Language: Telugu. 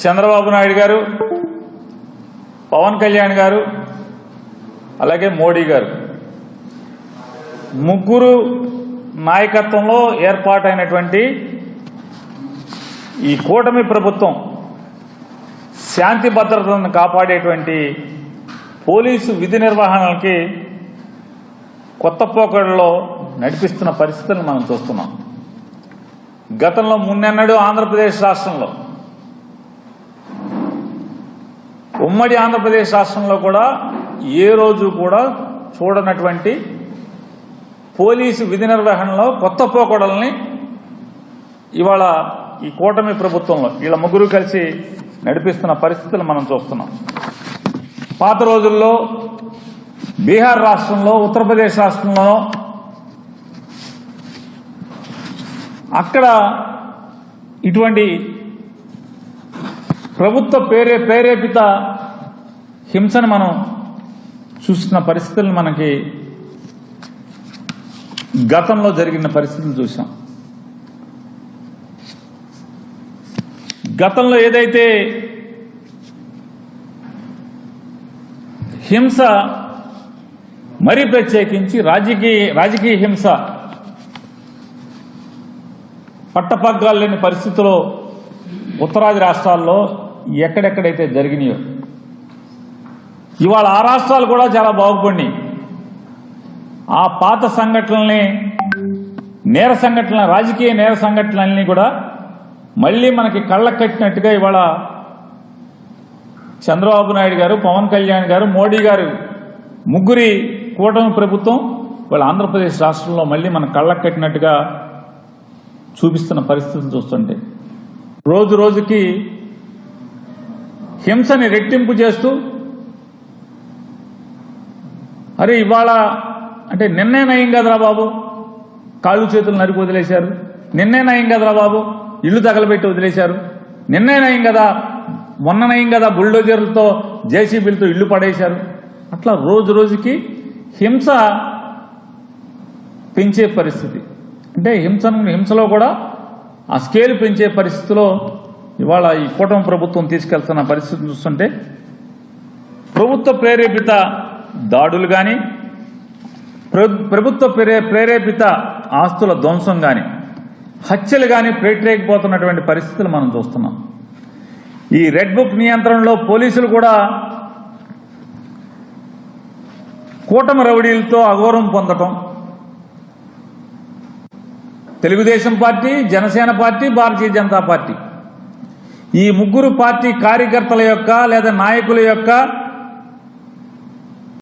చంద్రబాబు నాయుడు గారు, పవన్ కళ్యాణ్ గారు, అలాగే మోడీ గారు ముగ్గురు నాయకత్వంలో ఏర్పాటైనటువంటి ఈ కూటమి ప్రభుత్వం శాంతి భద్రతలను కాపాడేటువంటి పోలీసు విధి నిర్వహణకి కొత్త పోకడలో నడిపిస్తున్న పరిస్థితులను మనం చూస్తున్నాం. గతంలో మున్నెన్నడూ ఆంధ్రప్రదేశ్ రాష్ట్రంలో, ఉమ్మడి ఆంధ్రప్రదేశ్ రాష్ట్రంలో కూడా ఏ రోజు కూడా చూడనటువంటి పోలీసు విధి నిర్వహణలో కొత్త పోకడల్ని ఇవాళ ఈ కూటమి ప్రభుత్వంలో వీళ్ళ ముగ్గురు కలిసి నడిపిస్తున్న పరిస్థితులు మనం చూస్తున్నాం. పాత రోజుల్లో బీహార్ రాష్ట్రంలో, ఉత్తరప్రదేశ్ రాష్ట్రంలో అక్కడ ఇటువంటి ప్రభుత్వ ప్రేరేపిత హింసను మనం చూస్తున్న పరిస్థితులను మనకి గతంలో జరిగిన పరిస్థితులు చూసాం. గతంలో ఏదైతే హింస, మరీ ప్రత్యేకించి రాజకీయ హింస పట్టపగ్గాలు లేని పరిస్థితిలో ఉత్తరాది రాష్ట్రాల్లో ఎక్కడెక్కడైతే జరిగినాయో ఇవాళ ఆ రాష్ట్రాలు కూడా చాలా బాగుపడినాయి. ఆ పాత సంఘటనల్ని, నేర సంఘటనల, రాజకీయ నేర సంఘటనలన్నీ కూడా మళ్లీ మనకి కళ్ళకు కట్టినట్టుగా ఇవాళ చంద్రబాబు నాయుడు గారు, పవన్ కళ్యాణ్ గారు, మోడీ గారు ముగ్గురి కూటమి ప్రభుత్వం ఇవాళ ఆంధ్రప్రదేశ్ రాష్ట్రంలో మళ్లీ మన కళ్ళకు కట్టినట్టుగా చూపిస్తున్న పరిస్థితులు చూస్తుంటే రోజు రోజుకి హింసని రెట్టింపు చేస్తూ, అరే ఇవాళ అంటే నిన్నే నయం కదరా బాబు కాళ్ళు చేతులు నరికి వదిలేశారు, నిన్నే నయం కదరా బాబు ఇల్లు తగలబెట్టి వదిలేశారు, నిన్నే నయం కదా, మొన్న నయం కదా బుల్డోజర్లతో, జేసీబీలతో ఇల్లు పడేశారు. అట్లా రోజు రోజుకి హింస పెంచే పరిస్థితి, అంటే హింసలో కూడా ఆ స్కేల్ పెంచే పరిస్థితిలో ఇవాళ ఈ కూటమి ప్రభుత్వం తీసుకెళ్తున్న పరిస్థితిని చూస్తుంటే ప్రభుత్వ ప్రేరేపిత దాడులు కానీ, ప్రభుత్వ ప్రేరేపిత ఆస్తుల ధ్వంసం కానీ, హత్యలు కానీ పేటరేగిపోతున్నటువంటి పరిస్థితులు మనం చూస్తున్నాం. ఈ రెడ్ బుక్ నియంత్రణలో పోలీసులు కూడా కూటమి రౌడీలతో అగౌరవం పొందటం, Telugu Desam party, Janasena party, Bharatiya Janata party ఈ ముగ్గురు పార్టీ కార్యకర్తల యొక్క లేదా నాయకుల యొక్క